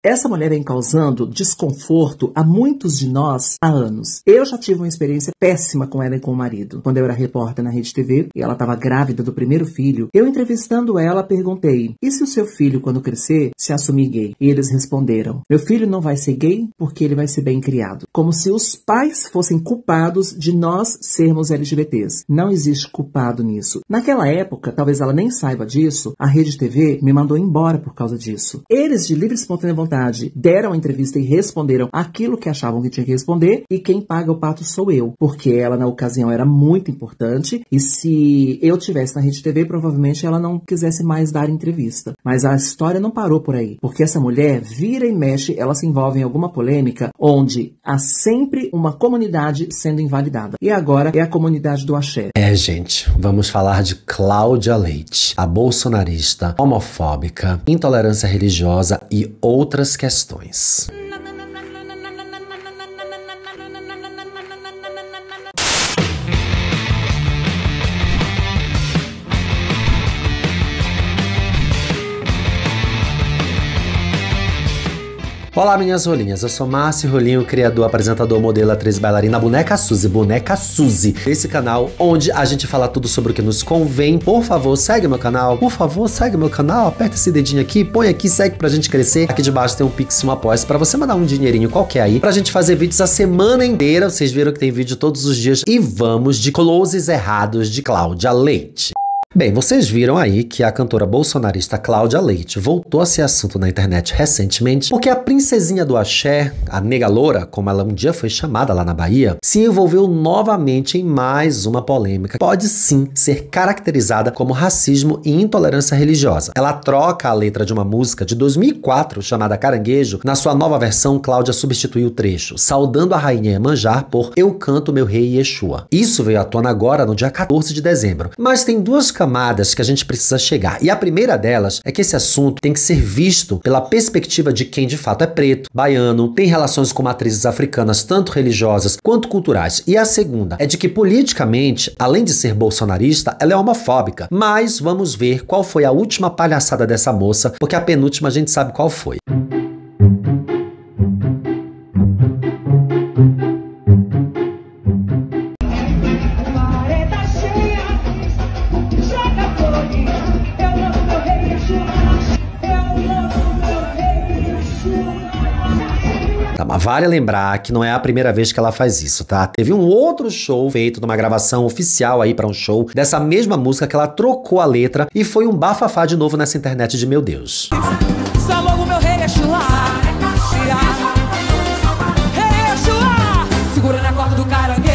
Essa mulher vem causando desconforto a muitos de nós há anos. Eu já tive uma experiência péssima com ela e com o marido. Quando eu era repórter na Rede TV e ela estava grávida do primeiro filho, eu entrevistando ela perguntei: e se o seu filho, quando crescer, se assumir gay? E eles responderam: meu filho não vai ser gay porque ele vai ser bem criado. Como se os pais fossem culpados de nós sermos LGBTs. Não existe culpado nisso. Naquela época, talvez ela nem saiba disso, a Rede TV me mandou embora por causa disso. Eles, de livre e espontânea vontade, deram a entrevista e responderam aquilo que achavam que tinha que responder, e quem paga o pato sou eu, porque ela na ocasião era muito importante, e se eu tivesse na Rede TV, provavelmente ela não quisesse mais dar entrevista. Mas a história não parou por aí, porque essa mulher vira e mexe, ela se envolve em alguma polêmica onde há sempre uma comunidade sendo invalidada. E agora é a comunidade do axé. Gente, vamos falar de Cláudia Leite, a bolsonarista, homofóbica, intolerância religiosa e outras questões. Olá, minhas rolinhas, eu sou Márcio Rolinho, criador, apresentador, modelo, atriz, bailarina, boneca Suzy, esse canal onde a gente fala tudo sobre o que nos convém. Por favor, segue meu canal, aperta esse dedinho aqui, põe aqui, segue pra gente crescer. Aqui debaixo tem um Pix e um Apoia pra você mandar um dinheirinho qualquer aí, pra gente fazer vídeos a semana inteira. Vocês viram que tem vídeo todos os dias. E vamos de closes errados de Cláudia Leite. Bem, vocês viram aí que a cantora bolsonarista Cláudia Leite voltou a ser assunto na internet recentemente porque a princesinha do axé, a nega loura, como ela um dia foi chamada lá na Bahia, se envolveu novamente em mais uma polêmica que pode sim ser caracterizada como racismo e intolerância religiosa. Ela troca a letra de uma música de 2004 chamada Caranguejo. Na sua nova versão, Cláudia substituiu o trecho, saudando a rainha Iemanjá por Eu Canto Meu Rei Yeshua. Isso veio à tona agora no dia 14 de dezembro. Mas tem duas camadas que a gente precisa chegar. E a primeira delas é que esse assunto tem que ser visto pela perspectiva de quem de fato é preto, baiano, tem relações com matrizes africanas, tanto religiosas quanto culturais. E a segunda é de que politicamente, além de ser bolsonarista, ela é homofóbica. Mas vamos ver qual foi a última palhaçada dessa moça, porque a penúltima a gente sabe qual foi. Mas vale lembrar que não é a primeira vez que ela faz isso, tá? Teve um outro show feito numa gravação oficial aí pra um show dessa mesma música que ela trocou a letra e foi um bafafá de novo nessa internet de meu Deus. Segura na corda do caranguejo.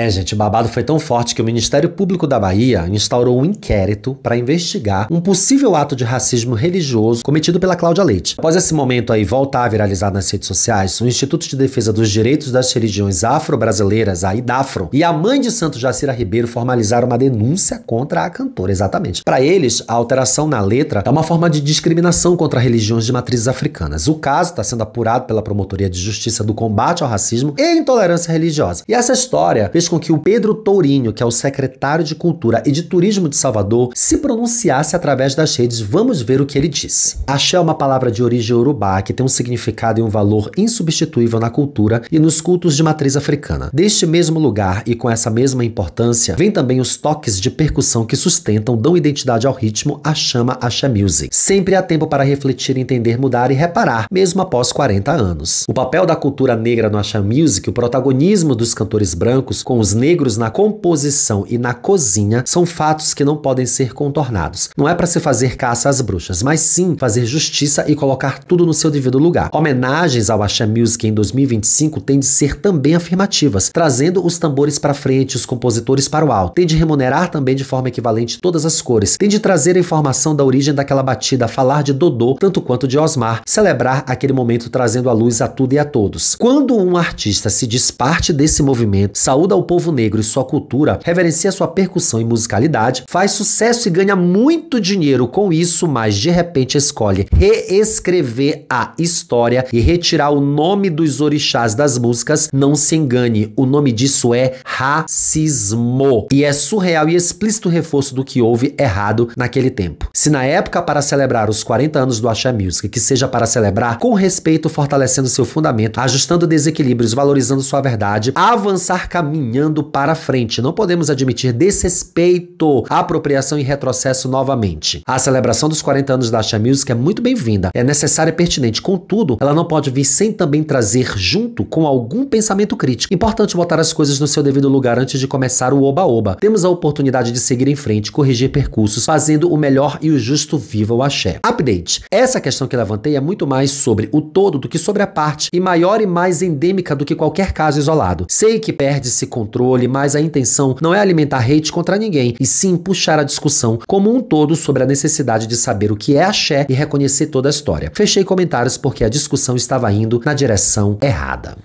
Gente, o babado foi tão forte que o Ministério Público da Bahia instaurou um inquérito para investigar um possível ato de racismo religioso cometido pela Cláudia Leite. Após esse momento aí voltar a viralizar nas redes sociais, o Instituto de Defesa dos Direitos das Religiões Afro-Brasileiras, a IDAFRO, e a mãe de santo Jacira Ribeiro formalizaram uma denúncia contra a cantora, exatamente. Para eles, a alteração na letra é uma forma de discriminação contra religiões de matrizes africanas. O caso está sendo apurado pela Promotoria de Justiça do Combate ao Racismo e Intolerância Religiosa. E essa história fez com que o Pedro Tourinho, que é o secretário de Cultura e de Turismo de Salvador, se pronunciasse através das redes. Vamos ver o que ele disse. Axé é uma palavra de origem urubá que tem um significado e um valor insubstituível na cultura e nos cultos de matriz africana. Deste mesmo lugar e com essa mesma importância, vem também os toques de percussão que sustentam, dão identidade ao ritmo, a chama Axé Music. Sempre há tempo para refletir, entender, mudar e reparar, mesmo após 40 anos. O papel da cultura negra no Axé Music, o protagonismo dos cantores brancos com os negros na composição e na cozinha são fatos que não podem ser contornados. Não é para se fazer caça às bruxas, mas sim fazer justiça e colocar tudo no seu devido lugar. Homenagens ao Axé Music em 2025 têm de ser também afirmativas, trazendo os tambores para frente, os compositores para o alto. Tem de remunerar também de forma equivalente todas as cores. Tem de trazer a informação da origem daquela batida, falar de Dodô, tanto quanto de Osmar, celebrar aquele momento trazendo a luz a tudo e a todos. Quando um artista se diz parte desse movimento, saúde saúda o povo negro e sua cultura, reverencia sua percussão e musicalidade, faz sucesso e ganha muito dinheiro com isso, mas de repente escolhe reescrever a história e retirar o nome dos orixás das músicas, não se engane, o nome disso é racismo. E é surreal e explícito reforço do que houve errado naquele tempo. Se na época para celebrar os 40 anos do Axé Music, que seja para celebrar com respeito, fortalecendo seu fundamento, ajustando desequilíbrios, valorizando sua verdade, avançar caminhando para frente. Não podemos admitir desrespeito, apropriação e retrocesso novamente. A celebração dos 40 anos da Axé Music é muito bem-vinda, é necessária e pertinente, contudo, ela não pode vir sem também trazer junto com algum pensamento crítico. Importante botar as coisas no seu devido lugar antes de começar o oba-oba. Temos a oportunidade de seguir em frente, corrigir percursos, fazendo o melhor e o justo viva o axé. Update. Essa questão que levantei é muito mais sobre o todo do que sobre a parte, e maior e mais endêmica do que qualquer caso isolado. Sei que perde-se controle, mas a intenção não é alimentar hate contra ninguém, e sim puxar a discussão como um todo sobre a necessidade de saber o que é axé e reconhecer toda a história. Fechei comentários porque a discussão estava indo na direção errada.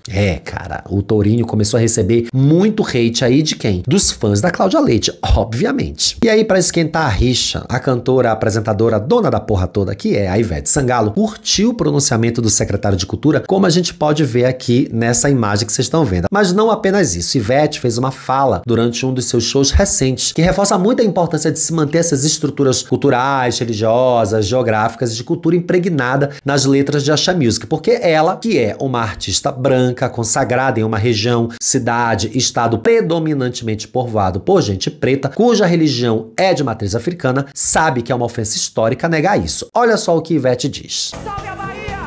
Cara, o Tourinho começou a receber muito hate aí de quem? Dos fãs da Cláudia Leite, obviamente. E aí, pra esquentar a rixa, a cantora, a apresentadora, dona da porra toda, que é a Ivete Sangalo, curtiu o pronunciamento do secretário de Cultura, como a gente pode ver aqui nessa imagem que vocês estão vendo. Mas não apenas isso, Ivete fez uma fala durante um dos seus shows recentes, que reforça muito a importância de se manter essas estruturas culturais, religiosas, geográficas e de cultura impregnada nas letras de Axé Music, porque ela, que é uma artista branca, consagrada em uma região, cidade, estado predominantemente povoado por gente preta, cuja religião é de matriz africana, sabe que é uma ofensa histórica negar isso. Olha só o que Ivete diz. Salve a Bahia!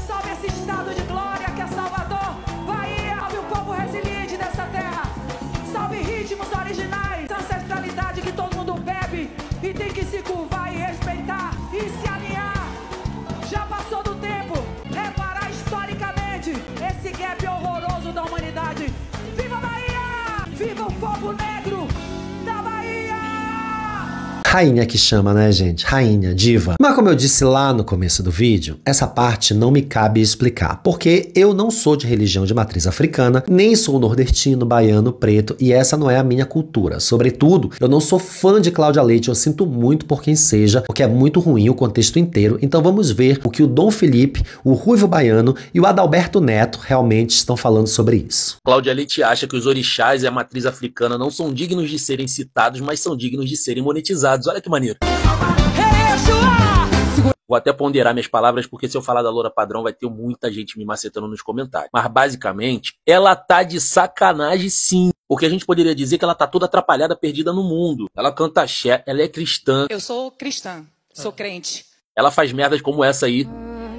Salve esse estado de glória que é Salvador! Bahia! Salve o povo resiliente dessa terra! Salve ritmos originais! Ancestralidade que todo mundo bebe e tem que se curvar e respeitar e se alinhar! Já passou do tempo, reparar historicamente esse gap horroroso da humanidade! Viva a Bahia! Viva o povo negro da Bahia! Rainha que chama, né, gente? Rainha, diva. Mas como eu disse lá no começo do vídeo, essa parte não me cabe explicar, porque eu não sou de religião de matriz africana, nem sou nordestino, baiano, preto, e essa não é a minha cultura. Sobretudo, eu não sou fã de Cláudia Leite, eu sinto muito por quem seja, porque é muito ruim o contexto inteiro. Então vamos ver o que o Dom Felipe, o Ruivo Baiano e o Adalberto Neto realmente estão falando sobre isso. Cláudia Leite acha que os orixás e a matriz africana não são dignos de serem citados, mas são dignos de serem monetizados. Olha que maneiro. Vou até ponderar minhas palavras, porque se eu falar da Loura Padrão vai ter muita gente me macetando nos comentários. Mas basicamente, ela tá de sacanagem sim. Porque a gente poderia dizer que ela tá toda atrapalhada, perdida no mundo. Ela canta axé, ela é cristã. Eu sou cristã, sou crente. Ela faz merdas como essa aí.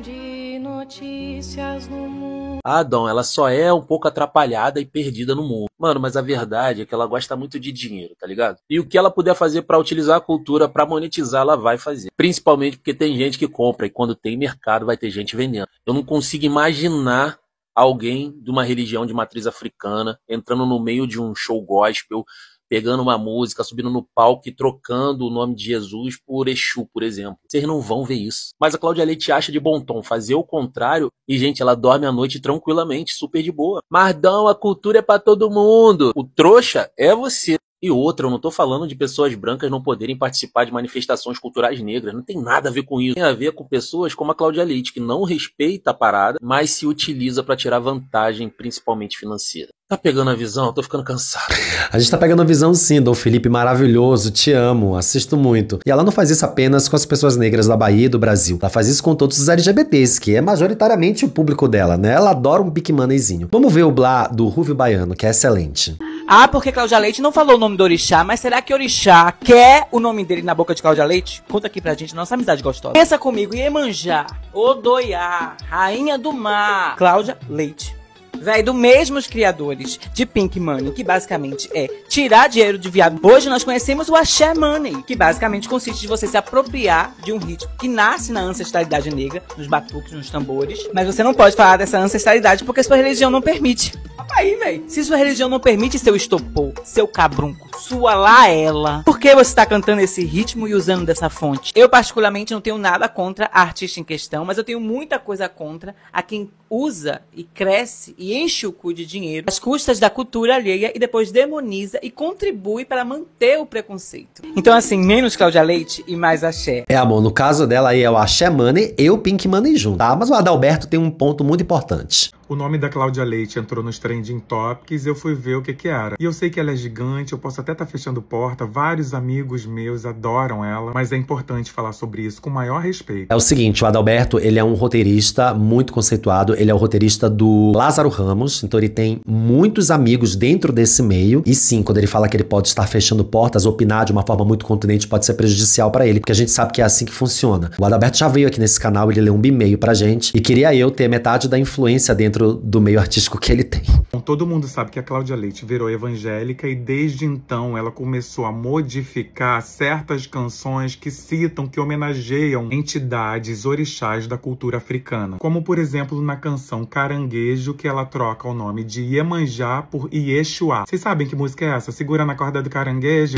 De notícias no mundo. Ah, Dom, ela só é um pouco atrapalhada e perdida no mundo. Mano, mas a verdade é que ela gosta muito de dinheiro, tá ligado? E o que ela puder fazer pra utilizar a cultura, pra monetizar, ela vai fazer. Principalmente porque tem gente que compra e quando tem mercado vai ter gente vendendo. Eu não consigo imaginar alguém de uma religião de matriz africana entrando no meio de um show gospel, pegando uma música, subindo no palco e trocando o nome de Jesus por Exu, por exemplo. Vocês não vão ver isso. Mas a Cláudia Leite acha de bom tom fazer o contrário e, gente, ela dorme à noite tranquilamente, super de boa. Mardão, a cultura é pra todo mundo. O trouxa é você. E outra, eu não tô falando de pessoas brancas não poderem participar de manifestações culturais negras. Não tem nada a ver com isso. Tem a ver com pessoas como a Cláudia Leite, que não respeita a parada, mas se utiliza pra tirar vantagem, principalmente financeira. Tá pegando a visão? Eu tô ficando cansado. A gente tá pegando a visão sim, Dom Felipe, maravilhoso, te amo, assisto muito. E ela não faz isso apenas com as pessoas negras da Bahia e do Brasil. Ela faz isso com todos os LGBTs, que é majoritariamente o público dela, né? Ela adora um Big Moneyzinho. Vamos ver o blá do Ruivo Baiano, que é excelente. Ah, porque Cláudia Leite não falou o nome do orixá, mas será que orixá quer o nome dele na boca de Cláudia Leite? Conta aqui pra gente, nossa amizade gostosa. Pensa comigo, Iemanjá, Odoiá, Rainha do Mar, Cláudia Leite. Véi, do mesmos criadores de Pink Money, que basicamente é tirar dinheiro de viado. Hoje nós conhecemos o Axé Money, que basicamente consiste de você se apropriar de um ritmo que nasce na ancestralidade negra, nos batuques, nos tambores, mas você não pode falar dessa ancestralidade porque sua religião não permite. aí, velho. Se sua religião não permite seu estopor, seu cabrunco, sua laela, por que você tá cantando esse ritmo e usando dessa fonte? Eu, particularmente, não tenho nada contra a artista em questão, mas eu tenho muita coisa contra a quem usa e cresce e enche o cu de dinheiro às custas da cultura alheia e depois demoniza e contribui para manter o preconceito. Então, assim, menos Cláudia Leite e mais axé. Amor, no caso dela aí é o Axé Money e o Pink Money junto, tá? Mas o Adalberto tem um ponto muito importante. O nome da Cláudia Leite entrou nos Trending Topics e eu fui ver o que era. E eu sei que ela é gigante, eu posso até estar fechando porta, vários amigos meus adoram ela, mas é importante falar sobre isso com o maior respeito. É o seguinte, o Adalberto, ele é um roteirista muito conceituado, ele é o roteirista do Lázaro Ramos, então ele tem muitos amigos dentro desse meio, e sim, quando ele fala que ele pode estar fechando portas, opinar de uma forma muito contundente pode ser prejudicial pra ele, porque a gente sabe que é assim que funciona. O Adalberto já veio aqui nesse canal, ele leu um e-mail pra gente, e queria eu ter metade da influência dentro do meio artístico que ele tem. Todo mundo sabe que a Cláudia Leite virou evangélica e desde então ela começou a modificar certas canções que citam, que homenageiam entidades orixás da cultura africana. Como, por exemplo, na canção Caranguejo, que ela troca o nome de Iemanjá por Iexuá. Vocês sabem que música é essa? Segura na corda do caranguejo.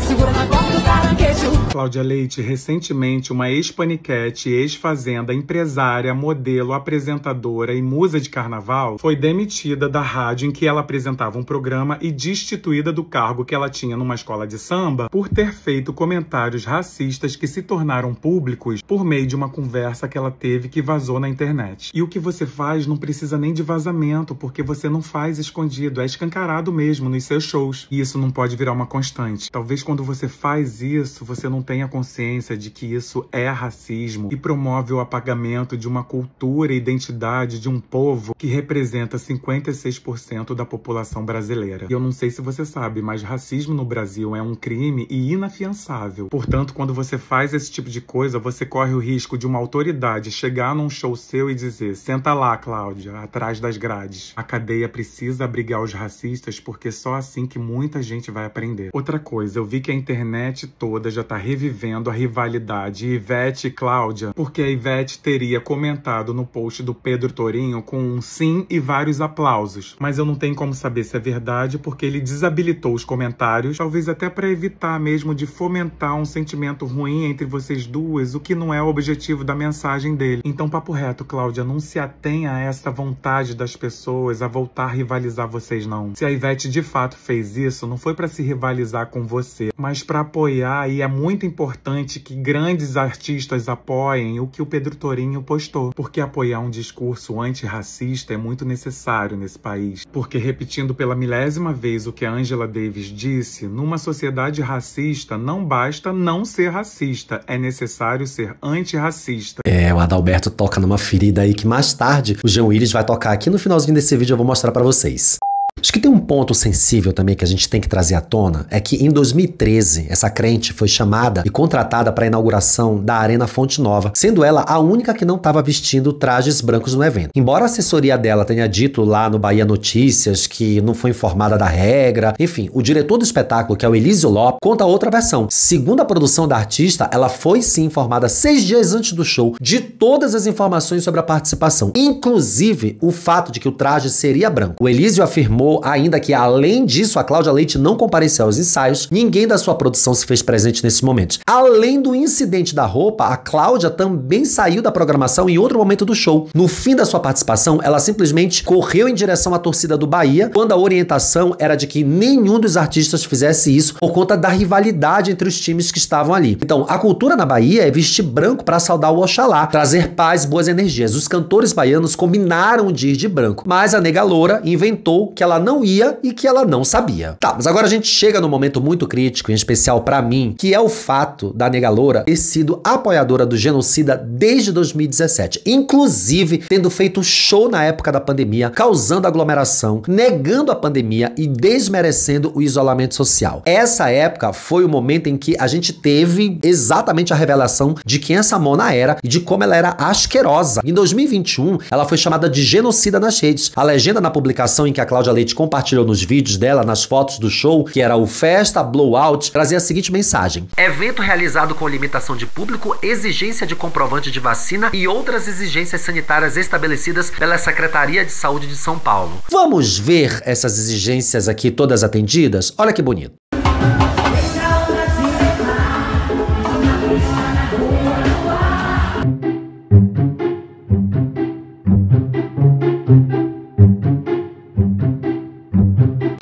Segura na corda do caranguejo. Cláudia Leite, recentemente, uma ex-paniquete, ex-fazenda, empresária, modelo, apresentadora e musa de carnaval, foi demitida da rádio em que ela apresentava um programa e destituída do cargo que ela tinha numa escola de samba por ter feito comentários racistas que se tornaram públicos por meio de uma conversa que ela teve que vazou na internet. E o que você faz não precisa nem de vazamento, porque você não faz escondido, é escancarado mesmo nos seus shows. E isso não pode virar uma constante. Talvez quando você faz isso, você não tenha consciência de que isso é racismo e promove o apagamento de uma cultura e identidade de um povo que representa 56% da população brasileira. E eu não sei se você sabe, mas racismo no Brasil é um crime e inafiançável. Portanto, quando você faz esse tipo de coisa, você corre o risco de uma autoridade chegar num show seu e dizer: senta lá, Cláudia, atrás das grades. A cadeia precisa abrigar os racistas porque só assim que muita gente vai aprender. Outra coisa, eu vi que a internet toda já tá revivendo a rivalidade Ivete e Cláudia, porque a Ivete teria comentado no post do Pedro Torinho com um sim e vários aplausos. Mas eu não tenho como saber se é verdade, porque ele desabilitou os comentários, talvez até para evitar mesmo de fomentar um sentimento ruim entre vocês duas, o que não é o objetivo da mensagem dele. Então, papo reto, Cláudia, não se atenha a essa vontade das pessoas a voltar a rivalizar vocês, não. Se a Ivete de fato fez isso, não foi para se rivalizar com você, mas para apoiar, e é muito importante que grandes artistas apoiem o que o Pedro Torinho postou, porque apoiar um discurso antirracista é muito necessário nesse país. Porque, repetindo pela milésima vez o que a Angela Davis disse, numa sociedade racista não basta não ser racista, é necessário ser antirracista. O Adalberto toca numa ferida aí que mais tarde o Jean Willis vai tocar aqui no finalzinho desse vídeo, eu vou mostrar pra vocês. Acho que tem um ponto sensível também que a gente tem que trazer à tona, é que em 2013 essa crente foi chamada e contratada para a inauguração da Arena Fonte Nova, sendo ela a única que não estava vestindo trajes brancos no evento. Embora a assessoria dela tenha dito lá no Bahia Notícias que não foi informada da regra, enfim, o diretor do espetáculo, que é o Elísio Lopes, conta outra versão. Segundo a produção da artista, ela foi sim informada 6 dias antes do show de todas as informações sobre a participação, inclusive o fato de que o traje seria branco. O Elísio afirmou ainda que, além disso, a Cláudia Leite não compareceu aos ensaios, ninguém da sua produção se fez presente nesses momentos. Além do incidente da roupa, a Cláudia também saiu da programação em outro momento do show. No fim da sua participação, ela simplesmente correu em direção à torcida do Bahia, quando a orientação era de que nenhum dos artistas fizesse isso por conta da rivalidade entre os times que estavam ali. Então, a cultura na Bahia é vestir branco para saudar o Oxalá, trazer paz, boas energias. Os cantores baianos combinaram de ir de branco, mas a nega loura inventou que ela não ia e que ela não sabia. Tá, mas agora a gente chega num momento muito crítico, em especial pra mim, que é o fato da nega loura ter sido apoiadora do genocida desde 2017, inclusive tendo feito show na época da pandemia, causando aglomeração, negando a pandemia e desmerecendo o isolamento social. Essa época foi o momento em que a gente teve exatamente a revelação de quem essa Mona era e de como ela era asquerosa. Em 2021, ela foi chamada de genocida nas redes. A legenda na publicação em que a Cláudia Leite Leite compartilhou nos vídeos dela, nas fotos do show, que era o Festa Blowout, trazia a seguinte mensagem: evento realizado com limitação de público, exigência de comprovante de vacina e outras exigências sanitárias estabelecidas pela Secretaria de Saúde de São Paulo. Vamos ver essas exigências aqui todas atendidas? Olha que bonito.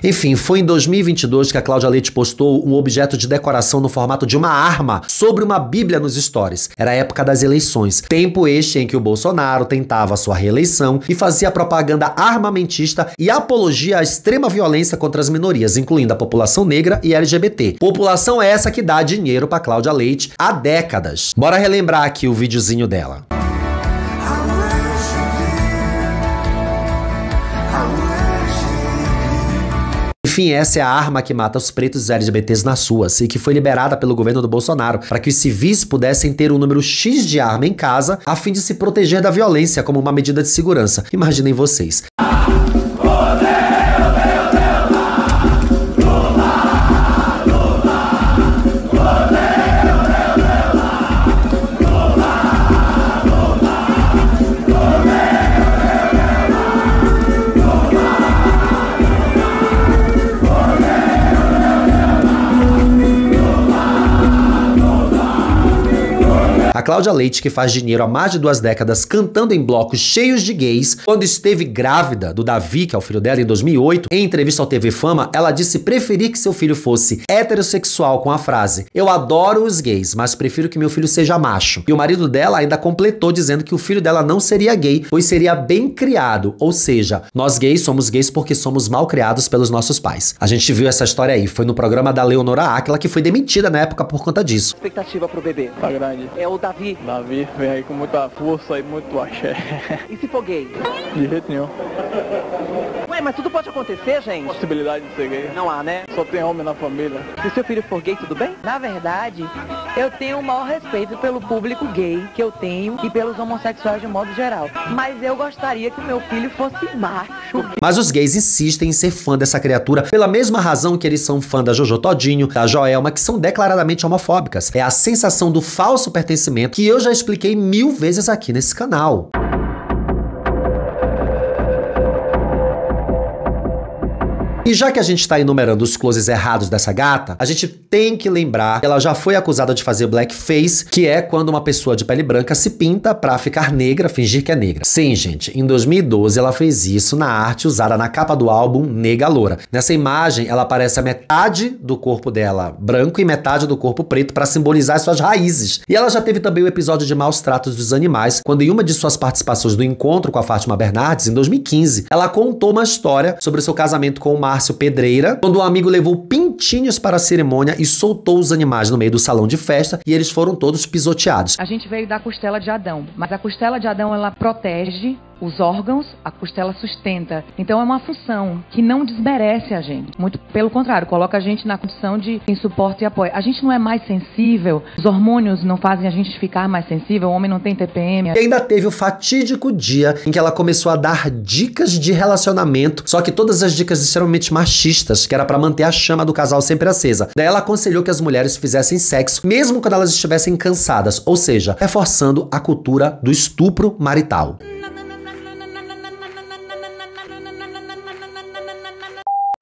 Enfim, foi em 2022 que a Cláudia Leite postou um objeto de decoração no formato de uma arma sobre uma bíblia nos stories. Era a época das eleições, tempo este em que o Bolsonaro tentava sua reeleição e fazia propaganda armamentista e apologia à extrema violência contra as minorias, incluindo a população negra e LGBT. População essa que dá dinheiro pra Cláudia Leite há décadas. Bora relembrar aqui o videozinho dela. Enfim, essa é a arma que mata os pretos e LGBTs nas ruas e que foi liberada pelo governo do Bolsonaro para que os civis pudessem ter um número X de arma em casa a fim de se proteger da violência como uma medida de segurança. Imaginem vocês. A Cláudia Leite, que faz dinheiro há mais de 2 décadas cantando em blocos cheios de gays, quando esteve grávida do Davi, que é o filho dela, em 2008, em entrevista ao TV Fama, ela disse preferir que seu filho fosse heterossexual com a frase: eu adoro os gays, mas prefiro que meu filho seja macho. E o marido dela ainda completou dizendo que o filho dela não seria gay, pois seria bem criado, ou seja, nós gays somos gays porque somos mal criados pelos nossos pais. A gente viu essa história aí, foi no programa da Leonora Áquila, que foi demitida na época por conta disso. Expectativa pro bebê? Tá grande. É o Davi. Davi vem aí com muita força e muito axé. E se for gay? De jeito nenhum. Ué, mas tudo pode acontecer, gente. Possibilidade de ser gay. Não há, né? Só tem homem na família. Se seu filho for gay, tudo bem? Na verdade, eu tenho o maior respeito pelo público gay que eu tenho e pelos homossexuais de modo geral. Mas eu gostaria que o meu filho fosse macho. Mas os gays insistem em ser fã dessa criatura pela mesma razão que eles são fã da Jojo Todinho, da Joelma, que são declaradamente homofóbicas. É a sensação do falso pertencimento que eu já expliquei 1000 vezes aqui nesse canal. E já que a gente tá enumerando os closes errados dessa gata, a gente tem que lembrar que ela já foi acusada de fazer blackface, que é quando uma pessoa de pele branca se pinta pra ficar negra, fingir que é negra. Sim, gente, em 2012 ela fez isso na arte usada na capa do álbum Nega Loura. Nessa imagem, ela aparece a metade do corpo dela branco e metade do corpo preto pra simbolizar suas raízes. E ela já teve também o episódio de maus tratos dos animais, quando em uma de suas participações do encontro com a Fátima Bernardes, em 2015, ela contou uma história sobre o seu casamento com o Márcio Pedreira, quando um amigo levou pintinhos para a cerimônia e soltou os animais no meio do salão de festa e eles foram todos pisoteados. A gente veio da costela de Adão, mas a costela de Adão ela protege os órgãos, a costela sustenta. Então é uma função que não desmerece a gente. Muito pelo contrário, coloca a gente na condição de suporte e apoio. A gente não é mais sensível, os hormônios não fazem a gente ficar mais sensível, o homem não tem TPM. E ainda teve o fatídico dia em que ela começou a dar dicas de relacionamento, só que todas as dicas extremamente machistas, que era pra manter a chama do casal sempre acesa. Daí ela aconselhou que as mulheres fizessem sexo, mesmo quando elas estivessem cansadas, ou seja, reforçando a cultura do estupro marital.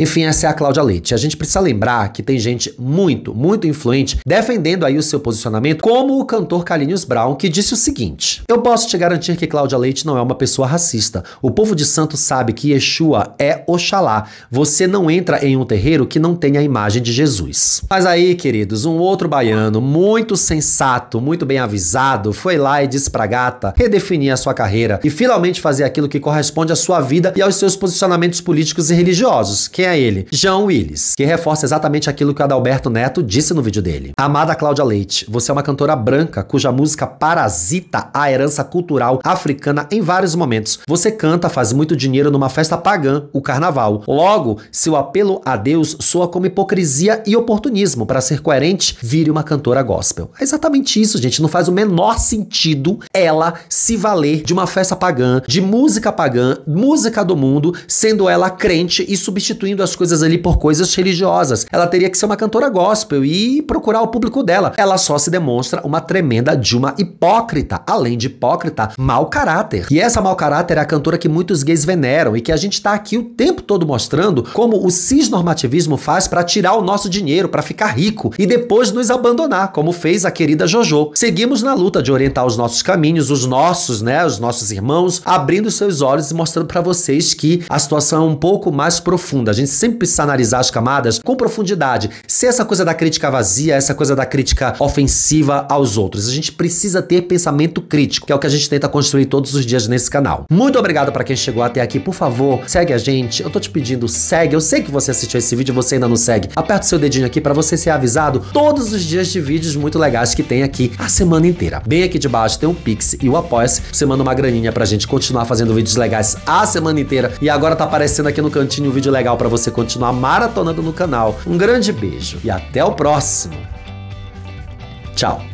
Enfim, essa é a Cláudia Leite. A gente precisa lembrar que tem gente muito influente defendendo aí o seu posicionamento, como o cantor Carlinhos Brown, que disse o seguinte: eu posso te garantir que Cláudia Leite não é uma pessoa racista. O povo de Santos sabe que Yeshua é Oxalá. Você não entra em um terreiro que não tenha a imagem de Jesus. Mas aí, queridos, um outro baiano muito sensato, muito bem avisado, foi lá e disse pra gata redefinir a sua carreira e finalmente fazer aquilo que corresponde à sua vida e aos seus posicionamentos políticos e religiosos. Quem é é ele? João Willis, que reforça exatamente aquilo que o Adalberto Neto disse no vídeo dele. Amada Cláudia Leite, você é uma cantora branca cuja música parasita a herança cultural africana em vários momentos. Você canta, faz muito dinheiro numa festa pagã, o carnaval. Logo, seu apelo a Deus soa como hipocrisia e oportunismo. Para ser coerente, vire uma cantora gospel. É exatamente isso, gente. Não faz o menor sentido ela se valer de uma festa pagã, de música pagã, música do mundo, sendo ela crente e substituindo as coisas ali por coisas religiosas. Ela teria que ser uma cantora gospel e procurar o público dela. Ela só se demonstra uma tremenda de uma hipócrita. Além de hipócrita, mau caráter. E essa mau caráter é a cantora que muitos gays veneram e que a gente tá aqui o tempo todo mostrando como o cisnormativismo faz para tirar o nosso dinheiro, para ficar rico e depois nos abandonar, como fez a querida JoJo. Seguimos na luta de orientar os nossos caminhos, os nossos irmãos, abrindo seus olhos e mostrando para vocês que a situação é um pouco mais profunda. A gente sempre precisa analisar as camadas com profundidade. Se essa coisa da crítica vazia, essa coisa da crítica ofensiva aos outros, a gente precisa ter pensamento crítico, que é o que a gente tenta construir todos os dias nesse canal. Muito obrigado para quem chegou até aqui. Por favor, segue a gente. Eu tô te pedindo, segue. Eu sei que você assistiu esse vídeo e você ainda não segue. Aperta o seu dedinho aqui para você ser avisado todos os dias de vídeos muito legais que tem aqui a semana inteira. Bem aqui de baixo tem o Pix e o Apoia-se. Você manda uma graninha pra gente continuar fazendo vídeos legais a semana inteira. E agora tá aparecendo aqui no cantinho um vídeo legal pra você continuar maratonando no canal. Um grande beijo e até o próximo. Tchau.